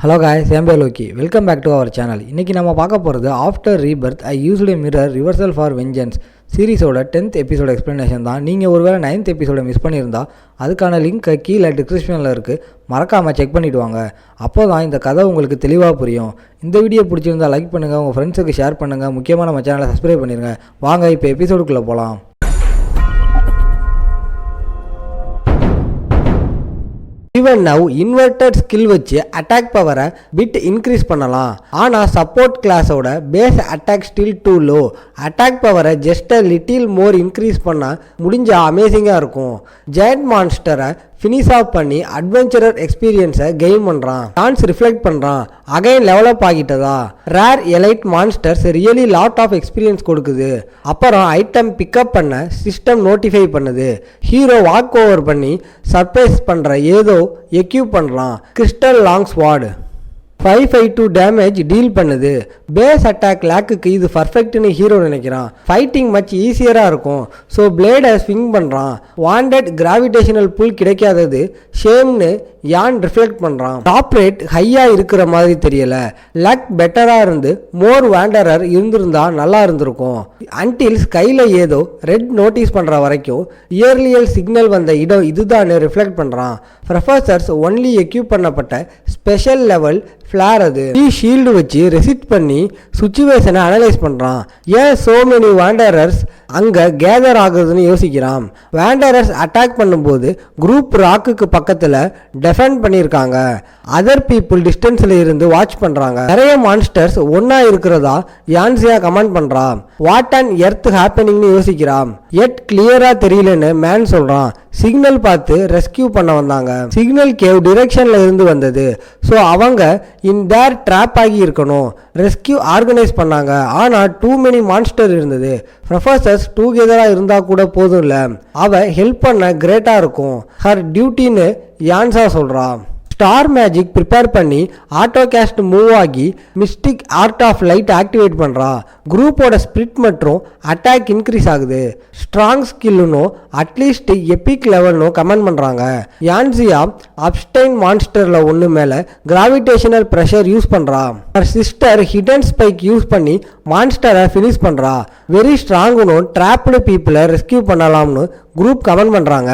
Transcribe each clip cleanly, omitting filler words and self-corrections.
Hello guys, I am Loki. Welcome back to our channel. இன்னைக்கு நம்ம பார்க்க போகிறது after rebirth I used mirror reversal for vengeance சீரிஸோட 10th episode explanation தான். நீங்கள் ஒருவேளை 9th எபிசோட மிஸ் பண்ணியிருந்தா அதுக்கான லிங்க்கை கீழே டிஸ்கிரிப்ஷனில் இருக்குது, மறக்காமல் செக் பண்ணிவிட்டு வாங்க. அப்போ தான் இந்த கதை உங்களுக்கு தெளிவாக புரியும். இந்த வீடியோ பிடிச்சிருந்தால் லைக் பண்ணுங்கள், உங்கள் ஃப்ரெண்ட்ஸுக்கு ஷேர் பண்ணுங்கள், முக்கியமாக நம்ம சேனலை சப்ஸ்கிரைப் பண்ணிடுங்க. வாங்க இப்போ எபிசோடுக்குள்ளே போகலாம். Even now inverted skill வச்சு attack பவரை பிட் இன்க்ரீஸ் பண்ணலாம். ஆனால் சப்போர்ட் கிளாஸோட base attack still too low. Attack பவரை just a little more increase பண்ணால் முடிஞ்ச அமேசிங்காக இருக்கும். ஜெயண்ட் மான்ஸ்டரை ஃபினிஷ் ஆஃப் பண்ணி அட்வென்ச்சரர் எக்ஸ்பீரியன்ஸை கெயின் பண்ணுறான். டான்ஸ் ரிஃப்ளெக்ட் பண்ணுறான். அகைன் லெவலப் ஆகிட்டதா. Rare elite monsters really lot of experience கொடுக்குது. அப்புறம் ஐட்டம் பிக்கப் பண்ண சிஸ்டம் நோட்டிஃபை பண்ணுது. ஹீரோ வாக் ஓவர் பண்ணி சர்ப்ரைஸ் பண்ணுற ஏதோ எக்யூப் பண்ணுறான். Crystal long sword 552 damage deal பண்ணுது. பேஸ் அட்டாக் லேக்குக்கு இது பர்ஃபெக்ட்னு ஹீரோ நினைக்கிறான். ஃபைட்டிங் மச் ஈஸியராக இருக்கும். ஸோ பிளேடை ஸ்விங் பண்ணுறான். வாண்டட் கிராவிடேஷனல் புல் கிடைக்காதது ஷேம்னு யான் ரிஃப்ளெக்ட் பண்ணுறான். டாப் ரேட் ஹையாக இருக்கிற மாதிரி தெரியல. லக் பெட்டராக இருந்து மோர் வாண்டரர் இருந்திருந்தா நல்லா இருந்திருக்கும். அன்டில் ஸ்கையில் ஏதோ ரெட் நோட்டீஸ் பண்ணுற வரைக்கும் இயர்லியல் சிக்னல் வந்த இடம் இதுதான் ரிஃப்ளெக்ட் பண்ணுறான். ப்ரொஃபசர்ஸ் ஒன்லி எக்யூப் பண்ணப்பட்ட ஸ்பெஷல் லெவல் ஃப்ளார் அது. ஷீல்டு வச்சு ரெசிட் பண்ணி சுச்சுவேஷனை அனலைஸ் பண்ணுறான். ஏன் சோ மெனி வாண்டரர்ஸ் அங்கே கேதர் ஆகுதுன்னு யோசிக்கிறான். வாண்டரர்ஸ் அட்டாக் பண்ணும்போது குரூப் ராக்குக்கு பக்கத்தில் டெஃபெண்ட் பண்ணியிருக்காங்க. அதர் பீப்புள் டிஸ்டன்ஸில் இருந்து வாட்ச் பண்ணுறாங்க. நிறைய மான்ஸ்டர்ஸ் ஒன்றா இருக்கிறதா யான்சியா கமெண்ட் பண்ணுறான். வாட் அண்ட் எர்த் ஹேப்பனிங்னு யோசிக்கிறான். எட் கிளியராக தெரியலன்னு மேன் சொல்கிறான். சிக்னல் பார்த்து ரெஸ்கியூ பண்ண வந்தாங்க. சிக்னல் கேவ் டிரெக்ஷனில் இருந்து வந்தது. ஸோ அவங்க இன் தேர் ட்ராப் ஆகி இருக்கணும். ரெஸ்கியூ ஆர்கனைஸ் பண்ணாங்க. ஆனால் டூ மெனி மான்ஸ்டர் இருந்தது. ப்ரொஃபசர்ஸ் டூகெதராக இருந்தால் கூட போதும் இல்லை, அவ ஹெல்ப் பண்ண கிரேட்டாக இருக்கும். ஹர் டியூட்டின்னு யான்சா சொல்கிறான். ஸ்டார் மேஜிக் ப்ரிப்பேர் பண்ணி ஆட்டோ கேஸ்ட் மூவ் ஆகி mystic art of light activate பண்ணுறா. குரூப்போட ஸ்பிரிட் மற்றும் அட்டாக் இன்க்ரீஸ் ஆகுது. ஸ்ட்ராங் ஸ்கில்னும் அட்லீஸ்ட் எபிக் லெவல்னும் கமெண்ட் பண்ணுறாங்க. யான்சியா அப்ஸ்டைன் மான்ஸ்டரில் ஒன்று மேலே கிராவிடேஷனல் ப்ரெஷர் யூஸ் பண்ணுறா. சிஸ்டர் ஹிடன் ஸ்பைக் யூஸ் பண்ணி மான்ஸ்டரை ஃபினிஷ் பண்ணுறா. வெரி ஸ்ட்ராங்குன்னு ட்ராப்டு பீப்புளை ரெஸ்கியூ பண்ணலாம்னு குரூப் கமெண்ட் பண்ணுறாங்க.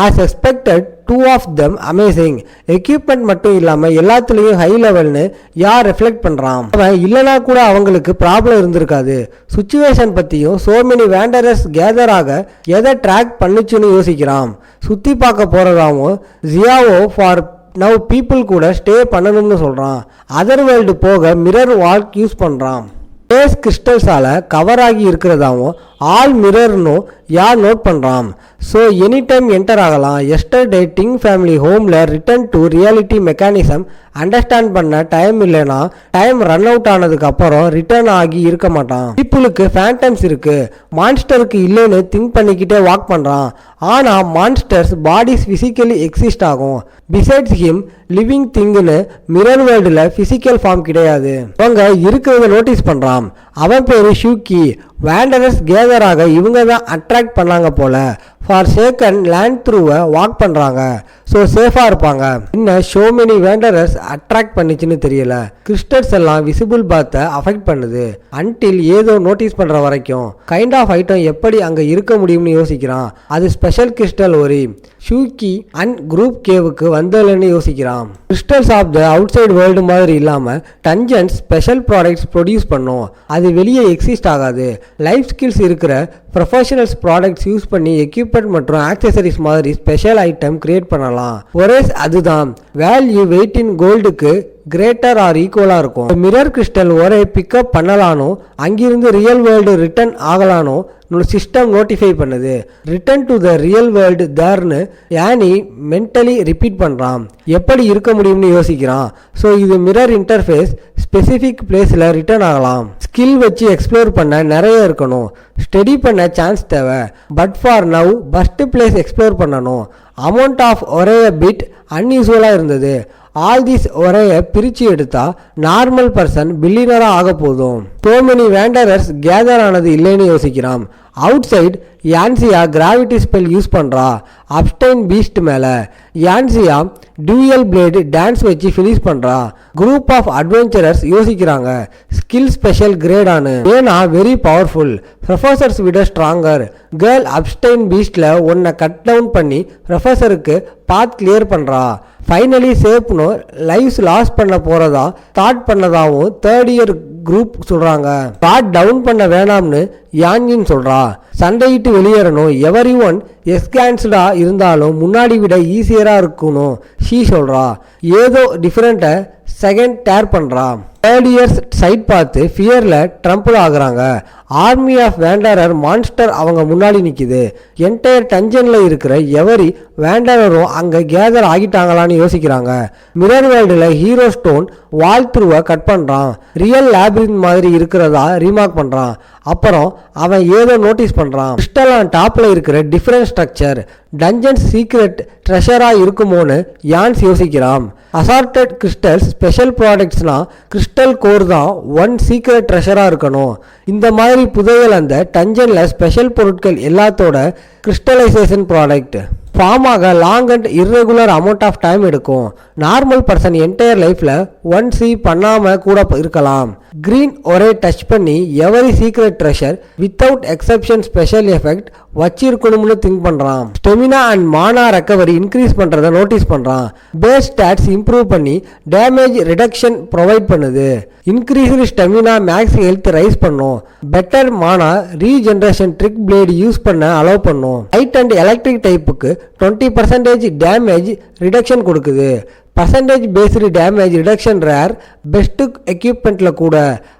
As expected two of them amazing. Equipment மட்டும் இல்லாமல் எல்லாத்துலேயும் ஹை லெவல்னு யார் ரெஃப்ளெக்ட் பண்ணுறான். அவன் இல்லைனா கூட அவங்களுக்கு ப்ராப்ளம் இருந்திருக்காது. சுச்சுவேஷன் பற்றியும் சோ மெனி வேண்டரஸ் கேதர் ஆக எதை ட்ராக் பண்ணுச்சுன்னு யோசிக்கிறான். சுற்றி பார்க்க போகிறதாவும் ஜியாவோ ஃபார் நவ் பீப்புள் கூட ஸ்டே பண்ணணும்னு சொல்கிறான். அதர் வேர்ல்டு போக மிரர் வால்க் யூஸ் பண்ணுறான். பேஸ் கிறிஸ்டல்ஸால் கவர் ஆகி இருக்கிறதாவும் ஆல் மிரர்னு யார் நோட் பண்ணுறான். ஸோ எனி டைம் என்டர் ஆகலாம். எஸ்டர்டே டிங் ஃபேமிலி ஹோமில் return to reality mechanism understand பண்ண டைம் இல்லைன்னா டைம் ரன் அவுட் ஆனதுக்கு அப்புறம் ரிட்டர்ன் ஆகி இருக்க மாட்டான். பீப்புளுக்கு ஃபேண்டம்ஸ் இருக்கு, மான்ஸ்டருக்கு இல்லைன்னு திங்க் பண்ணிக்கிட்டே வாக் பண்ணுறான். ஆனால் மான்ஸ்டர்ஸ் பாடிஸ் ஃபிசிக்கலி எக்ஸிஸ்ட் ஆகும். பிசைட்ஸ் ஹிம் லிவிங் திங்குன்னு மிரர் வேர்ல்டில் ஃபிசிக்கல் ஃபார்ம் கிடையாது. அவங்க இருக்கிறத நோட்டீஸ் பண்ணுறான். அவன் பேர் ஷூக்கி. வேண்டரஸ் கேதராக இவங்க தான் அட்ராக்ட் பண்ணாங்க போல. ஃபார் சேக்கன் லேண்ட் த்ரூவை வாக் பண்ணுறாங்க. ஸோ சேஃபாக இருப்பாங்க. இன்னும் ஷோ மெனி வேண்டரஸ் அட்ராக்ட் பண்ணிச்சுன்னு தெரியல. கிறிஸ்டல்ஸ் எல்லாம் விசிபிள் பாத்தை அஃபெக்ட் பண்ணுது. அன்டில் ஏதோ நோட்டீஸ் பண்ணுற வரைக்கும் கைண்ட் ஆஃப் ஐட்டம் எப்படி அங்கே இருக்க முடியும்னு யோசிக்கிறான். அது ஸ்பெஷல் கிறிஸ்டல் ஒரி. ஷூக்கி அண்ட் குரூப் கேவுக்கு வந்தலன்னு யோசிக்கிறான். Crystals of the outside world மாதிரி இல்லாமல் டஞ்சன்ஸ் ஸ்பெஷல் ப்ராடக்ட்ஸ் ப்ரொடியூஸ் பண்ணும். அது வெளியே எக்ஸிஸ்ட் ஆகாது. லைஃப் ஸ்கில்ஸ் இருக்கிற ப்ரொஃபஷனல்ஸ் ப்ராடக்ட்ஸ் யூஸ் பண்ணி எக்யூப்மெண்ட் மற்றும் ஆக்சசரிஸ் மாதிரி ஸ்பெஷல் ஐட்டம் கிரியேட் பண்ணலாம். ஒரே அதுதான் வேல்யூ வெயிட் இன் கோல்டுக்கு கிரேட்டர் ஆர் ஈக்குவலாக இருக்கும். மிரர் கிறிஸ்டல் ஒரே பிக்கப் பண்ணலானோ அங்கிருந்து ரியல் வேர்ல்டு ரிட்டர்ன் ஆகலானோ சிஸ்டம் நோட்டிஃபை பண்ணுது. Return to the real world தேர்னு யானி மென்டலி ரிப்பீட் பண்ணுறான். எப்படி இருக்க முடியும்னு யோசிக்கிறான். ஸோ இது மிரர் இன்டர்ஃபேஸ் ஸ்பெசிஃபிக் பிளேஸில் ரிட்டர்ன் ஆகலாம். ஸ்கில் வச்சு எக்ஸ்ப்ளோர் பண்ண நிறைய இருக்கணும். ஸ்டடி பண்ண சான்ஸ் தேவை. But for now first place explore பண்ணணும். அமௌண்ட் ஆஃப் ஒரே பிட் அன்யூஸ்வலாக இருந்தது. ஆல் திஸ் ஒரேயை பிரித்து எடுத்தா நார்மல் பர்சன் பில்லியனராக ஆக போதும். சோ மெனி வேண்டரர்ஸ் கேதர் ஆனது இல்லைன்னு யோசிக்கிறான். அவுட் சைட் யான்சியா கிராவிட்டி ஸ்பெல் யூஸ் பண்ணுறா அப்ஸ்டைன் பீஸ்ட் மேலே. யான்சியா டியூயல் பிளேடு டான்ஸ் வச்சு ஃபினிஷ் பண்ணுறா. குரூப் ஆஃப் அட்வென்ச்சரர்ஸ் யோசிக்கிறாங்க ஸ்கில் ஸ்பெஷல் கிரேடானு. ஏன்னா வெரி பவர்ஃபுல், ப்ரொஃபஸர்ஸ் விட ஸ்ட்ராங்கர். கேர்ள் அப்ஸ்டைன் பீஸ்டில் ஒன்றை கட் டவுன் பண்ணி ப்ரொஃபஸருக்கு பாத் கிளியர் பண்ணுறா. ஃபைனலி சேப்னோ லைவ்ஸ் லாஸ் பண்ண போகிறதா ஸ்டார்ட் பண்ணதாகவும் தேர்ட் இயர் குரூப் சொல்கிறாங்க. ஸ்டார்ட் டவுன் பண்ண வேணாம்னு யான்ஜின் சொல்கிறா. சண்டையிட்டு வெளியேறணும், எவரி ஒன் எஸ்கான்ஸ்டாக இருந்தாலும் முன்னாடி விட ஈஸியராக இருக்கணும் ஷீ சொல்கிறா. ஏதோ டிஃப்ரெண்ட்டை செகண்ட் டேர் பண்ணுறா. தேர்ட் இயர்ஸ் சைட் பார்த்து ஃபியரில் ட்ரம்பிள் ஆகுறாங்க. ஆர்மி ஆஃப் வேண்டரர் மான்ஸ்டர் அவங்க முன்னாடி நிற்கிது. என்டையர் டஞ்சனில் இருக்கிற எவரி வேண்டரரும் அங்கே கேதர் ஆகிட்டாங்களான்னு யோசிக்கிறாங்க. மிரர் வேர்ல்டில் ஹீரோ ஸ்டோன் வால் த்ரூவை கட் பண்ணுறான். ரியல் லேபிரின் மாதிரி இருக்கிறதா ரீமார்க் பண்ணுறான். அப்புறம் அவன் ஏதோ நோட்டீஸ் பண்ணுறான். கிறிஸ்டல் ஆன் டாப்பில் இருக்கிற டிஃப்ரெண்ட் ஸ்ட்ரக்சர் டஞ்சன்ஸ் சீக்ரெட் ட்ரெஷராக இருக்குமோன்னு யான்ஸ் யோசிக்கிறான். அசார்டட் கிறிஸ்டல்ஸ் ஸ்பெஷல் ப்ராடக்ட்ஸ்னா கிறிஸ்டல் கோர் தான் ஒன் சீக்ரெட் ட்ரெஷராக இருக்கணும். இந்த மாதிரி புதையல் அந்த டஞ்சனில் ஸ்பெஷல் பொருட்கள் எல்லாத்தோட கிறிஸ்டலைசேஷன் ப்ராடக்ட் ஃபார்ம் ஆக long and irregular amount of time எடுக்கும். நார்மல் பர்சன் என்டையர் லைஃப்பில் ஒன் சி பண்ணாமல் கூட இருக்கலாம். கிரீன் ஒரே டச் பண்ணி every secret treasure without exception special effect வச்சிருக்கணும்னு திங்க் பண்ணுறான். Stamina and mana recovery increase பண்ணுறதை நோட்டீஸ் பண்ணுறான். பேஸ் ஸ்டாட்ஸ் இம்ப்ரூவ் பண்ணி டேமேஜ் ரிடக்ஷன் ப்ரொவைட் பண்ணுது. Increased stamina max health rise பண்ணும். Better mana regeneration trick blade use பண்ண allow பண்ணும். Light and electric டைப்புக்கு 20% டேமேஜ் ரிடக்ஷன் கொடுக்குது. Percentage based damage reduction rare best எக்யூப்மெண்ட்ல கூட.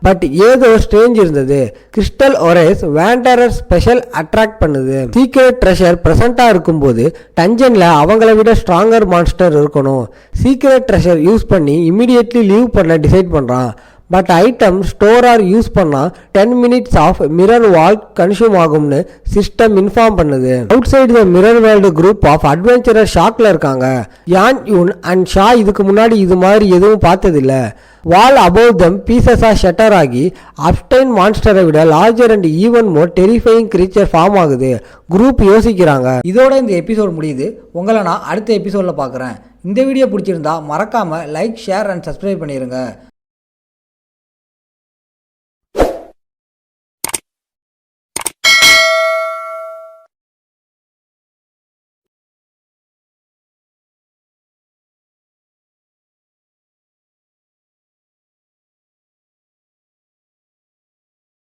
பட் ஏதோ ஸ்ட்ரேஞ்ச் இருந்தது. Crystal ores wanderer special attract பண்ணுது. சீக்ரெட் ட்ரெஷர் ப்ரெசென்ட்டாக இருக்கும்போது டஞ்சனில் அவங்கள விட ஸ்ட்ராங்கர் மான்ஸ்டர் இருக்கணும். சீக்ரெட் ட்ரெஷர் யூஸ் பண்ணி இமீடியட்லி லீவ் பண்ண டிசைட் பண்ணுறான். But item store or use பண்ணால் 10 minutes of mirror wall consume ஆகும்னு சிஸ்டம் இன்ஃபார்ம் பண்ணுது. Outside the mirror world group of adventurer ஷாக்ல இருக்காங்க. யான் யூன் அண்ட் ஷா இதுக்கு முன்னாடி இது மாதிரி எதுவும் பார்த்ததில்ல. வால் அபவ் தம் பீசஸாக ஷட்டர் ஆகி அப்ஸ்டைன் மான்ஸ்டரை விட larger and even more terrifying creature form ஆகுது. குரூப் யோசிக்கிறாங்க. இதோட இந்த எபிசோட் முடியுது. உங்களை நான் அடுத்த எபிசோடில் பார்க்குறேன். இந்த வீடியோ பிடிச்சிருந்தா மறக்காமல் லைக், ஷேர் அண்ட் சப்ஸ்கிரைப் பண்ணிடுங்க.